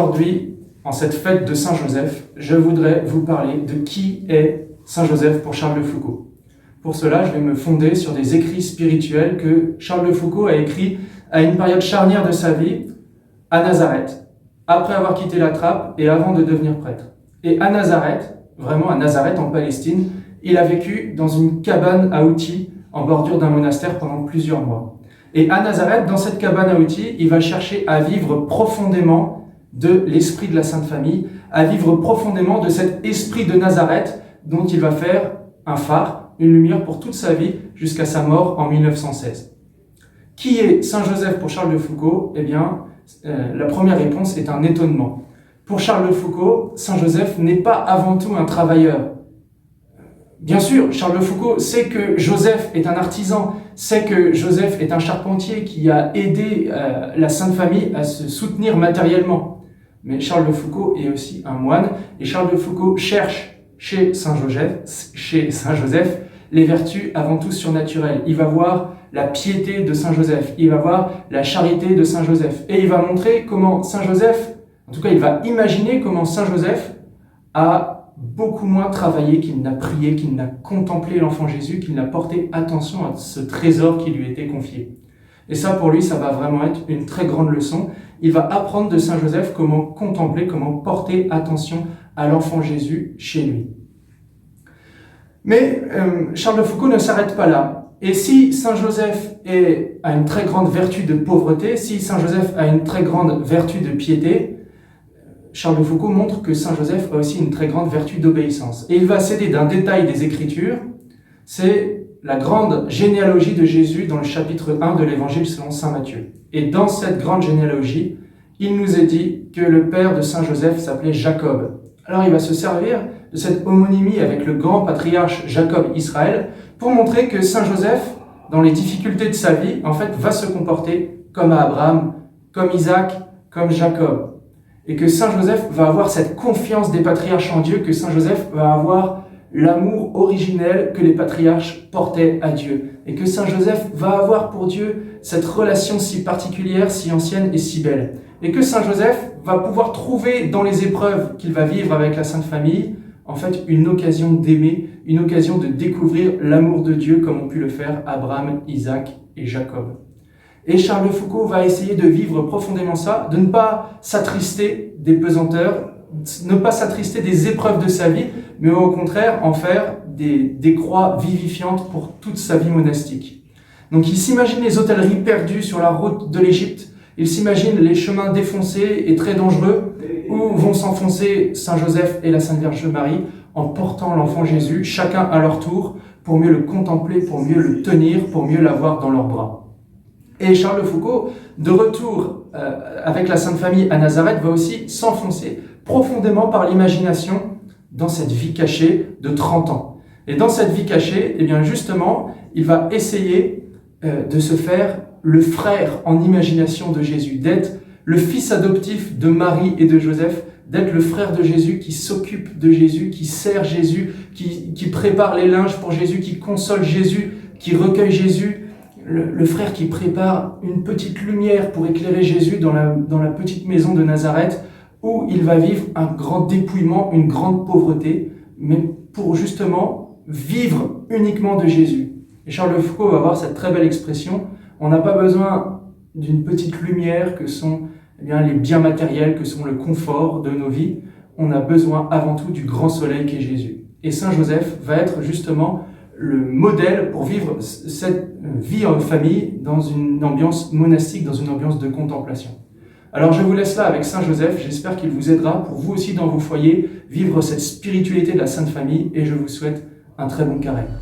Aujourd'hui, en cette fête de Saint-Joseph, je voudrais vous parler de qui est Saint-Joseph pour Charles de Foucault. Pour cela, je vais me fonder sur des écrits spirituels que Charles de Foucault a écrits à une période charnière de sa vie, à Nazareth, après avoir quitté la trappe et avant de devenir prêtre. Et à Nazareth, vraiment à Nazareth en Palestine, il a vécu dans une cabane à outils en bordure d'un monastère pendant plusieurs mois. Et à Nazareth, dans cette cabane à outils, il va chercher à vivre profondément de l'esprit de la Sainte Famille, à vivre profondément de cet esprit de Nazareth dont il va faire un phare, une lumière pour toute sa vie jusqu'à sa mort en 1916. Qui est Saint Joseph pour Charles de Foucault? Eh bien, la première réponse est un étonnement. Pour Charles de Foucault, Saint Joseph n'est pas avant tout un travailleur. Bien sûr, Charles de Foucault sait que Joseph est un artisan, sait que Joseph est un charpentier qui a aidé la Sainte Famille à se soutenir matériellement. Mais Charles de Foucault est aussi un moine, et Charles de Foucault cherche chez Saint Joseph les vertus avant tout surnaturelles. Il va voir la piété de Saint Joseph, il va voir la charité de Saint Joseph, et il va montrer comment Saint Joseph, en tout cas il va imaginer comment Saint Joseph a beaucoup moins travaillé qu'il n'a prié, qu'il n'a contemplé l'enfant Jésus, qu'il n'a porté attention à ce trésor qui lui était confié. Et ça, pour lui, ça va vraiment être une très grande leçon. Il va apprendre de Saint Joseph comment contempler, comment porter attention à l'enfant Jésus chez lui. Mais Charles de Foucault ne s'arrête pas là. Et si Saint Joseph a une très grande vertu de pauvreté, si Saint Joseph a une très grande vertu de piété, Charles de Foucault montre que Saint Joseph a aussi une très grande vertu d'obéissance. Et il va s'aider d'un détail des Écritures, c'est la grande généalogie de Jésus dans le chapitre 1 de l'Évangile selon saint Matthieu. Et dans cette grande généalogie, il nous est dit que le père de Saint Joseph s'appelait Jacob. Alors il va se servir de cette homonymie avec le grand patriarche Jacob Israël pour montrer que Saint Joseph, dans les difficultés de sa vie, en fait, va se comporter comme Abraham, comme Isaac, comme Jacob. Et que Saint Joseph va avoir cette confiance des patriarches en Dieu, que Saint Joseph va avoir l'amour originel que les patriarches portaient à Dieu. Et que Saint Joseph va avoir pour Dieu cette relation si particulière, si ancienne et si belle. Et que Saint Joseph va pouvoir trouver dans les épreuves qu'il va vivre avec la Sainte Famille, en fait, une occasion d'aimer, une occasion de découvrir l'amour de Dieu comme ont pu le faire Abraham, Isaac et Jacob. Et Charles de Foucault va essayer de vivre profondément ça, de ne pas s'attrister des pesanteurs, ne pas s'attrister des épreuves de sa vie, mais au contraire en faire des croix vivifiantes pour toute sa vie monastique. Donc il s'imagine les hôtelleries perdues sur la route de l'Égypte, il s'imagine les chemins défoncés et très dangereux où vont s'enfoncer Saint Joseph et la Sainte Vierge Marie en portant l'enfant Jésus, chacun à leur tour, pour mieux le contempler, pour mieux le tenir, pour mieux l'avoir dans leurs bras. Et Charles de Foucault, de retour avec la Sainte Famille à Nazareth, va aussi s'enfoncer profondément par l'imagination dans cette vie cachée de 30 ans. Et dans cette vie cachée, eh bien justement, il va essayer de se faire le frère en imagination de Jésus, d'être le fils adoptif de Marie et de Joseph, d'être le frère de Jésus qui s'occupe de Jésus, qui sert Jésus, qui prépare les linges pour Jésus, qui console Jésus, qui recueille Jésus, le frère qui prépare une petite lumière pour éclairer Jésus dans la petite maison de Nazareth, où il va vivre un grand dépouillement, une grande pauvreté, mais pour justement vivre uniquement de Jésus. Et Charles de Foucault va avoir cette très belle expression, on n'a pas besoin d'une petite lumière que sont les biens matériels, que sont le confort de nos vies, on a besoin avant tout du grand soleil qu'est Jésus. Et Saint Joseph va être justement le modèle pour vivre cette vie en famille dans une ambiance monastique, dans une ambiance de contemplation. Alors je vous laisse là avec Saint Joseph, j'espère qu'il vous aidera pour vous aussi dans vos foyers, vivre cette spiritualité de la Sainte Famille, et je vous souhaite un très bon carême.